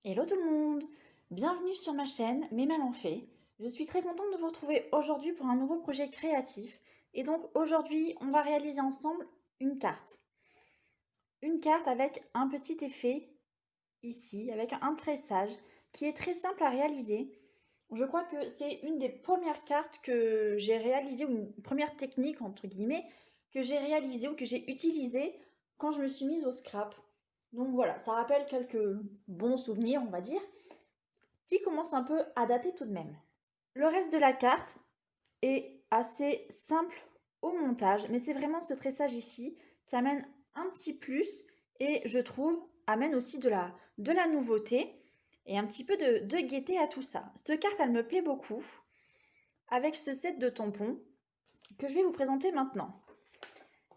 Hello tout le monde! Bienvenue sur ma chaîne Mes Mal en Fait. Je suis très contente de vous retrouver aujourd'hui pour un nouveau projet créatif. Et donc aujourd'hui, on va réaliser ensemble une carte. Une carte avec un petit effet ici, avec un tressage qui est très simple à réaliser. Je crois que c'est une des premières cartes que j'ai réalisées, ou une première technique entre guillemets, que j'ai réalisée ou que j'ai utilisée quand je me suis mise au scrap. Donc voilà, ça rappelle quelques bons souvenirs, on va dire, qui commence un peu à dater tout de même. Le reste de la carte est assez simple au montage, mais c'est vraiment ce tressage ici qui amène un petit plus et je trouve amène aussi de la nouveauté et un petit peu de gaieté à tout ça. Cette carte, elle me plaît beaucoup avec ce set de tampons que je vais vous présenter maintenant.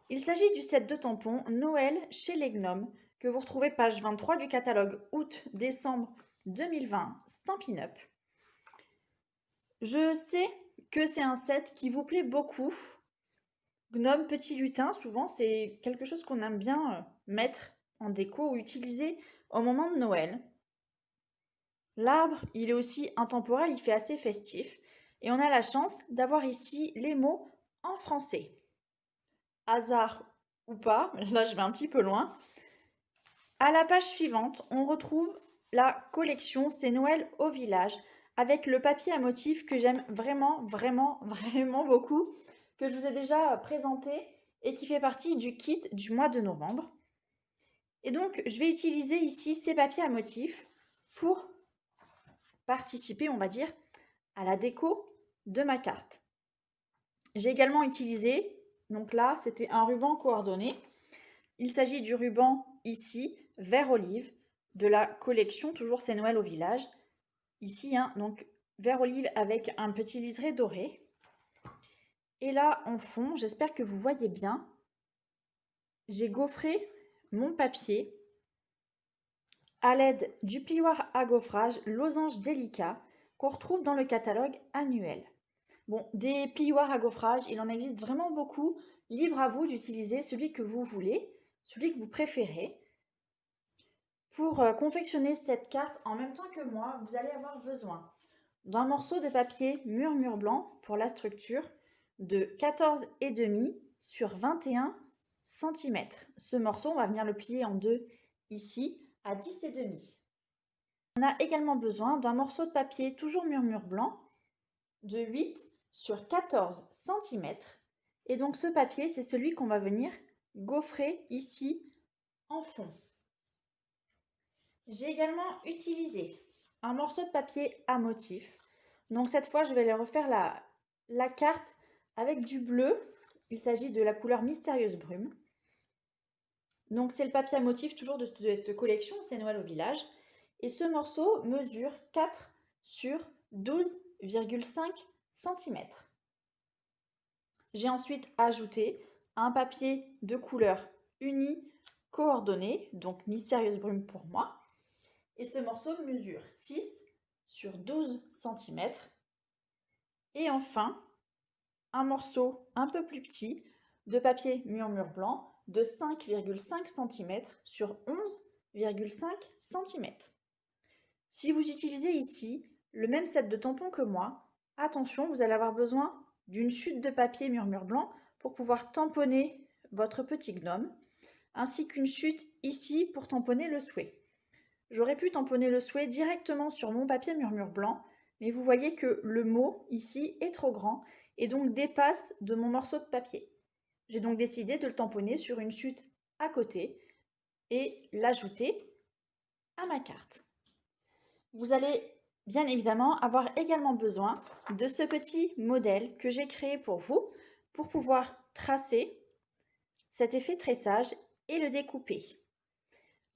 Il s'agit du set de tampons Noël chez les Gnomes que vous retrouvez page 23 du catalogue août-décembre 2020 Stampin' Up. Je sais que c'est un set qui vous plaît beaucoup. Gnome, petit lutin, souvent c'est quelque chose qu'on aime bien mettre en déco ou utiliser au moment de Noël. L'arbre, il est aussi intemporel, il fait assez festif. Et on a la chance d'avoir ici les mots en français. Hasard ou pas, là je vais un petit peu loin. À la page suivante, on retrouve la collection C'est Noël au village avec le papier à motif que j'aime vraiment, vraiment, vraiment beaucoup, que je vous ai déjà présenté et qui fait partie du kit du mois de novembre. Et donc, je vais utiliser ici ces papiers à motif pour participer, on va dire, à la déco de ma carte. J'ai également utilisé, donc là, c'était un ruban coordonné. Il s'agit du ruban ici, vert olive, de la collection toujours C'est Noël au village. Ici, hein, donc vert olive avec un petit liseré doré. Et là, en fond, j'espère que vous voyez bien, j'ai gaufré mon papier à l'aide du plioir à gaufrage Losange Délicat qu'on retrouve dans le catalogue annuel. Bon, des plioirs à gaufrage, il en existe vraiment beaucoup. Libre à vous d'utiliser celui que vous voulez, celui que vous préférez. Pour confectionner cette carte en même temps que moi, vous allez avoir besoin d'un morceau de papier murmure blanc pour la structure de 14,5 sur 21 cm. Ce morceau, on va venir le plier en deux ici à 10,5. On a également besoin d'un morceau de papier toujours murmure blanc de 8 sur 14 cm. Et donc ce papier, c'est celui qu'on va venir gaufrer ici en fond. J'ai également utilisé un morceau de papier à motif. Donc cette fois, je vais les refaire la carte avec du bleu. Il s'agit de la couleur Mystérieuse Brume. Donc c'est le papier à motif toujours de cette collection, c'est Noël au village. Et ce morceau mesure 4 sur 12,5 cm. J'ai ensuite ajouté un papier de couleur unie coordonnée, donc Mystérieuse Brume pour moi. Et ce morceau mesure 6 sur 12 cm. Et enfin, un morceau un peu plus petit de papier murmure blanc de 5,5 cm sur 11,5 cm. Si vous utilisez ici le même set de tampons que moi, attention, vous allez avoir besoin d'une chute de papier murmure blanc pour pouvoir tamponner votre petit gnome, ainsi qu'une chute ici pour tamponner le souhait. J'aurais pu tamponner le souhait directement sur mon papier murmure blanc, mais vous voyez que le mot ici est trop grand et donc dépasse de mon morceau de papier. J'ai donc décidé de le tamponner sur une chute à côté et l'ajouter à ma carte. Vous allez bien évidemment avoir également besoin de ce petit modèle que j'ai créé pour vous pour pouvoir tracer cet effet tressage et le découper.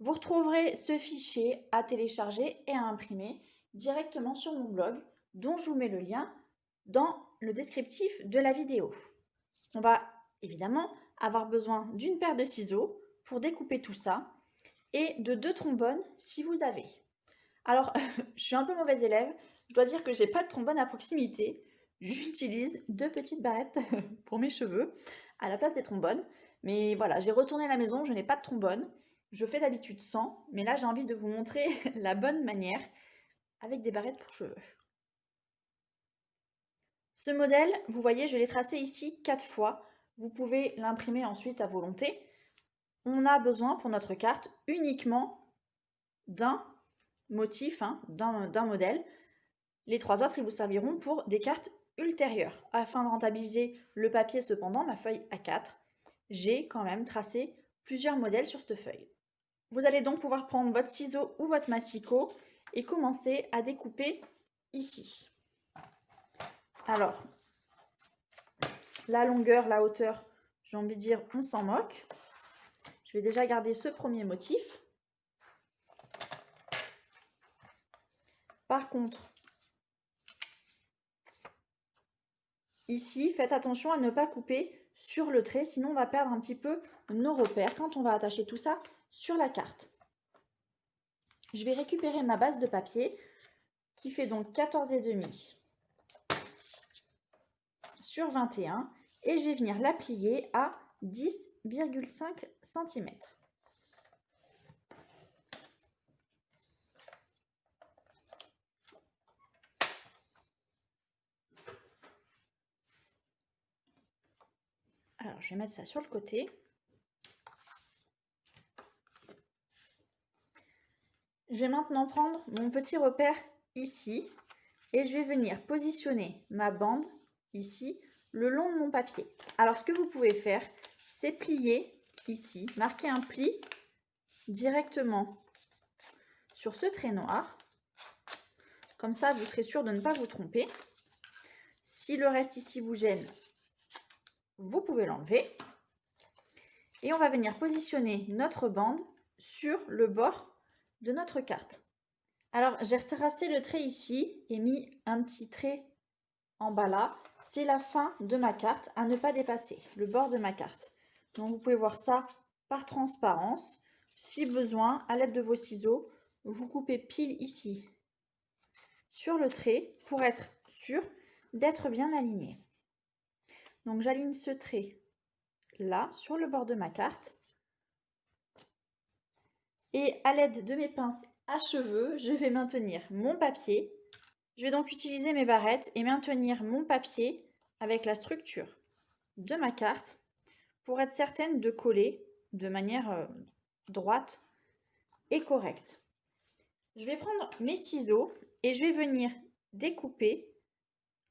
Vous retrouverez ce fichier à télécharger et à imprimer directement sur mon blog, dont je vous mets le lien dans le descriptif de la vidéo. On va évidemment avoir besoin d'une paire de ciseaux pour découper tout ça et de 2 trombones si vous avez. Alors, je suis un peu mauvaise élève, je dois dire que j'ai pas de trombone à proximité. J'utilise 2 petites barrettes pour mes cheveux à la place des trombones. Mais voilà, j'ai retourné à la maison, je n'ai pas de trombone. Je fais d'habitude sans, mais là j'ai envie de vous montrer la bonne manière avec des barrettes pour cheveux. Ce modèle, vous voyez, je l'ai tracé ici 4 fois. Vous pouvez l'imprimer ensuite à volonté. On a besoin pour notre carte uniquement d'un motif, d'un modèle. Les 3 autres, ils vous serviront pour des cartes ultérieures. Afin de rentabiliser le papier cependant, ma feuille A4, j'ai quand même tracé plusieurs modèles sur cette feuille. Vous allez donc pouvoir prendre votre ciseau ou votre massicot et commencer à découper ici. Alors, la longueur, la hauteur, j'ai envie de dire, on s'en moque. Je vais déjà garder ce premier motif. Par contre, ici, faites attention à ne pas couper sur le trait, sinon on va perdre un petit peu nos repères quand on va attacher tout ça sur la carte. Je vais récupérer ma base de papier qui fait donc 14,5 sur 21 et je vais venir la plier à 10,5 cm. Alors, je vais mettre ça sur le côté. Je vais maintenant prendre mon petit repère ici et je vais venir positionner ma bande ici le long de mon papier. Alors, ce que vous pouvez faire, c'est plier ici, marquer un pli directement sur ce trait noir. Comme ça, vous serez sûr de ne pas vous tromper. Si le reste ici vous gêne, vous pouvez l'enlever. Et on va venir positionner notre bande sur le bord de notre carte. Alors, j'ai retracé le trait ici et mis un petit trait en bas là. C'est la fin de ma carte à ne pas dépasser, le bord de ma carte. Donc, vous pouvez voir ça par transparence. Si besoin, à l'aide de vos ciseaux, vous coupez pile ici sur le trait pour être sûr d'être bien aligné. Donc, j'aligne ce trait là sur le bord de ma carte. Et à l'aide de mes pinces à cheveux, je vais maintenir mon papier. Je vais donc utiliser mes barrettes et maintenir mon papier avec la structure de ma carte pour être certaine de coller de manière droite et correcte. Je vais prendre mes ciseaux et je vais venir découper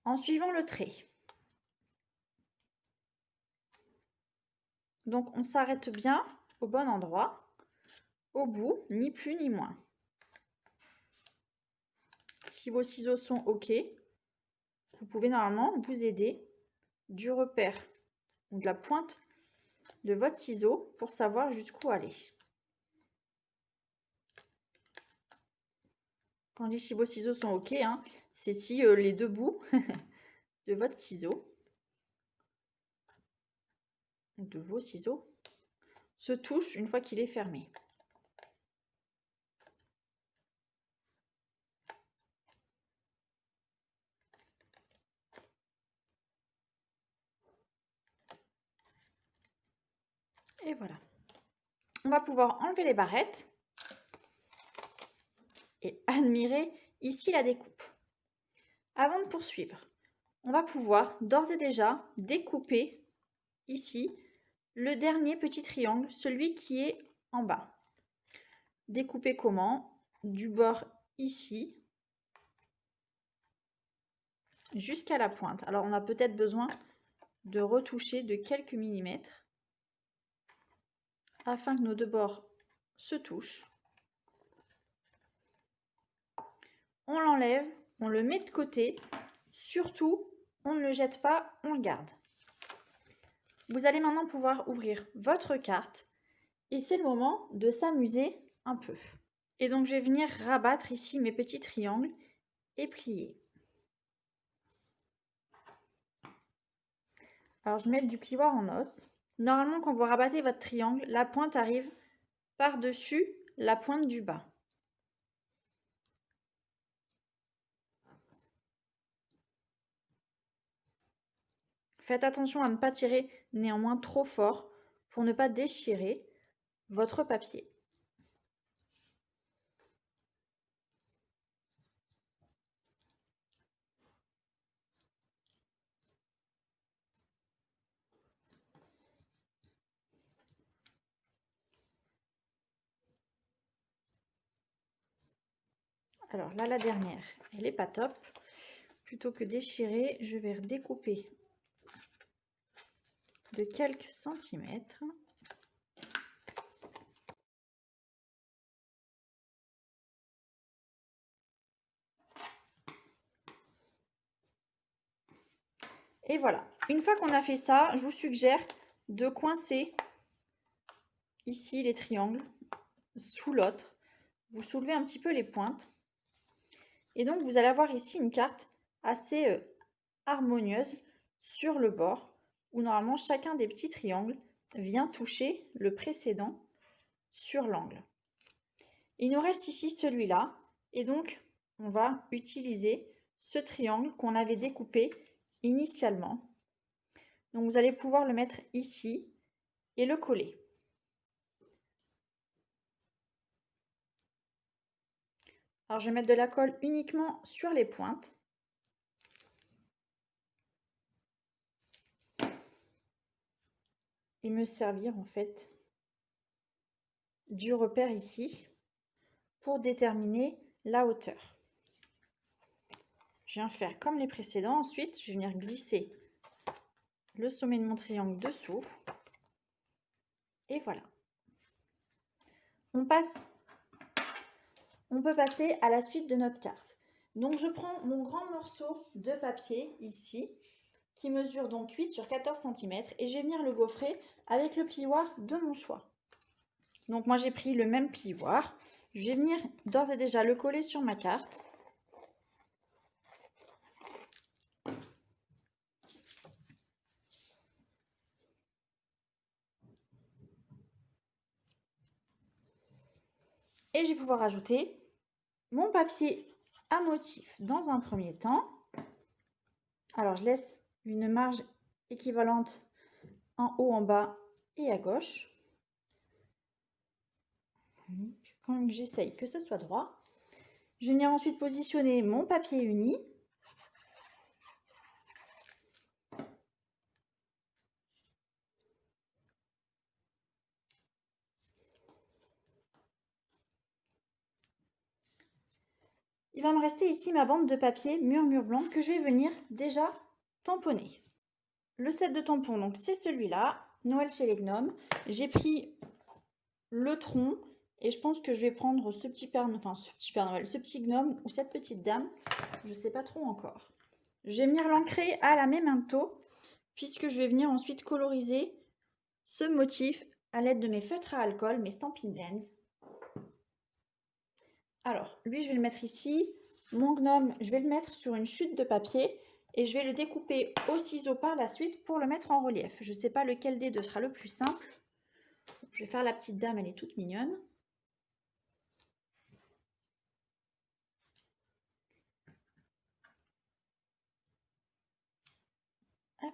en suivant le trait. Donc on s'arrête bien au bon endroit, au bout, ni plus ni moins. Si vos ciseaux sont OK, vous pouvez normalement vous aider du repère ou de la pointe de votre ciseau pour savoir jusqu'où aller. Quand je dis si vos ciseaux sont OK, c'est si les deux bouts de votre ciseau, de vos ciseaux, se touchent une fois qu'il est fermé. Et voilà. On va pouvoir enlever les barrettes et admirer ici la découpe. Avant de poursuivre, on va pouvoir d'ores et déjà découper ici le dernier petit triangle, celui qui est en bas. Découper comment? Du bord ici jusqu'à la pointe. Alors on a peut-être besoin de retoucher de quelques millimètres afin que nos deux bords se touchent. On l'enlève, on le met de côté. Surtout, on ne le jette pas, on le garde. Vous allez maintenant pouvoir ouvrir votre carte et c'est le moment de s'amuser un peu. Et donc, je vais venir rabattre ici mes petits triangles et plier. Alors, je vais mettre du plioir en os. Normalement, quand vous rabattez votre triangle, la pointe arrive par-dessus la pointe du bas. Faites attention à ne pas tirer néanmoins trop fort pour ne pas déchirer votre papier. Alors là, la dernière, elle n'est pas top. Plutôt que déchirer, je vais redécouper de quelques centimètres. Et voilà, une fois qu'on a fait ça, je vous suggère de coincer ici les triangles sous l'autre. Vous soulevez un petit peu les pointes. Et donc, vous allez avoir ici une carte assez harmonieuse sur le bord, où normalement chacun des petits triangles vient toucher le précédent sur l'angle. Il nous reste ici celui-là, et donc on va utiliser ce triangle qu'on avait découpé initialement. Donc vous allez pouvoir le mettre ici et le coller. Alors je vais mettre de la colle uniquement sur les pointes. Et me servir en fait du repère ici pour déterminer la hauteur. Je viens faire comme les précédents. Ensuite, je vais venir glisser le sommet de mon triangle dessous. Et voilà. On peut passer à la suite de notre carte. Donc je prends mon grand morceau de papier ici, qui mesure donc 8 sur 14 cm, et je vais venir le gaufrer avec le plioir de mon choix. Donc moi j'ai pris le même plioir. Je vais venir d'ores et déjà le coller sur ma carte. Et je vais pouvoir ajouter mon papier à motif dans un premier temps. Alors je laisse une marge équivalente en haut, en bas et à gauche. Quand même que j'essaye que ce soit droit. Je vais venir ensuite positionner mon papier uni. Il va me rester ici ma bande de papier mur blanc que je vais venir déjà tamponner. Le set de tampons, donc c'est celui-là, Noël chez les gnomes. J'ai pris le tronc et je pense que je vais prendre ce petit Père Noël, ce petit gnome ou cette petite dame. Je ne sais pas trop encore. Je vais venir l'ancrer à la Memento puisque je vais venir ensuite coloriser ce motif à l'aide de mes feutres à alcool, mes Stampin' Blends. Alors, lui, je vais le mettre ici. Mon gnome, je vais le mettre sur une chute de papier et je vais le découper au ciseau par la suite pour le mettre en relief. Je ne sais pas lequel des deux sera le plus simple. Je vais faire la petite dame, elle est toute mignonne. Hop.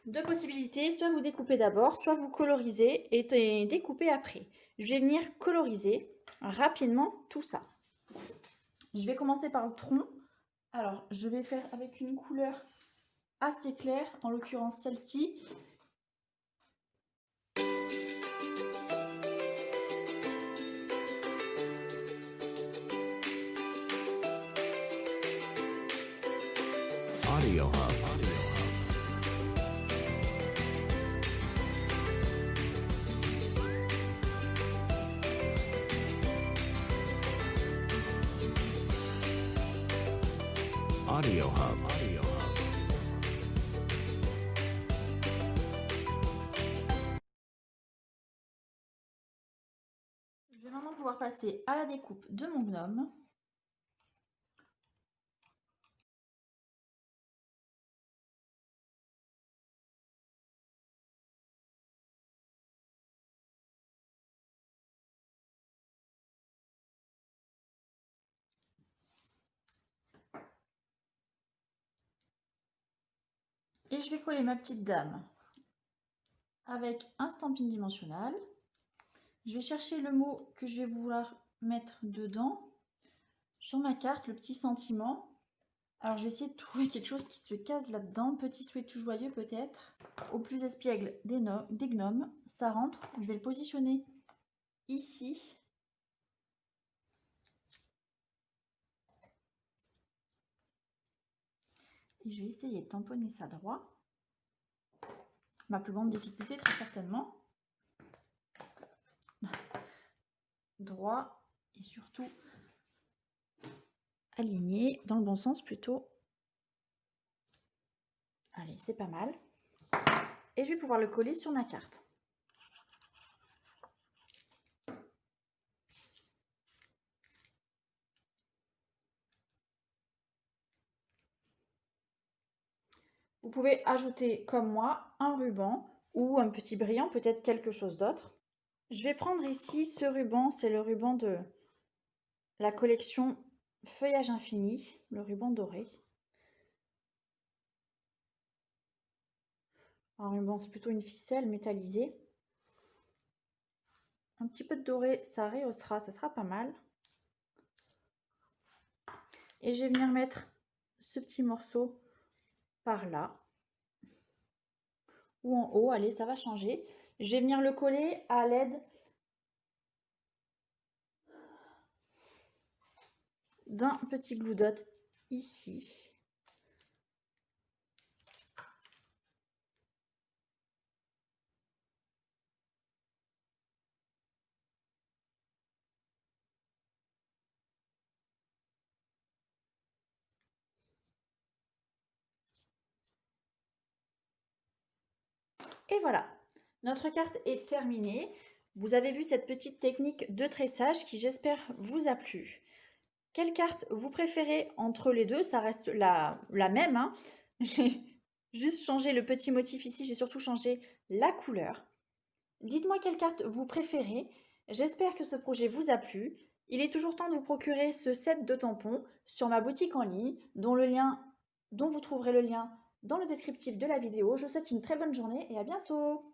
Deux possibilités, soit vous découpez d'abord, soit vous colorisez et découpez après. Je vais venir coloriser rapidement tout ça. Je vais commencer par le tronc. Alors, je vais faire avec une couleur assez claire, en l'occurrence celle-ci. Audio Hub. Audio Hub. Je vais maintenant pouvoir passer à la découpe de mon gnome. Et je vais coller ma petite dame avec un stampin' dimensionnel. Je vais chercher le mot que je vais vouloir mettre dedans sur ma carte, le petit sentiment. Alors je vais essayer de trouver quelque chose qui se case là-dedans. Petit souhait tout joyeux peut-être. Au plus espiègle des gnomes. Ça rentre. Je vais le positionner ici. Et je vais essayer de tamponner ça droit. Ma plus grande difficulté très certainement. Droit et surtout aligné dans le bon sens plutôt. Allez, c'est pas mal. Et je vais pouvoir le coller sur ma carte. Vous pouvez ajouter, comme moi, un ruban ou un petit brillant, peut-être quelque chose d'autre. Je vais prendre ici ce ruban, c'est le ruban de la collection Feuillage Infini, le ruban doré. Un ruban, c'est plutôt une ficelle métallisée. Un petit peu de doré, ça rehaussera, ça sera pas mal. Et je vais venir mettre ce petit morceau par là. Ou en haut, allez, ça va changer. Je vais venir le coller à l'aide d'un petit glue dot ici. Et voilà, notre carte est terminée. Vous avez vu cette petite technique de tressage qui, j'espère, vous a plu. Quelle carte vous préférez entre les deux? Ça reste la même, hein. J'ai juste changé le petit motif ici, j'ai surtout changé la couleur. Dites-moi quelle carte vous préférez. J'espère que ce projet vous a plu. Il est toujours temps de vous procurer ce set de tampons sur ma boutique en ligne, dont vous trouverez le lien dans le descriptif de la vidéo. Je vous souhaite une très bonne journée et à bientôt.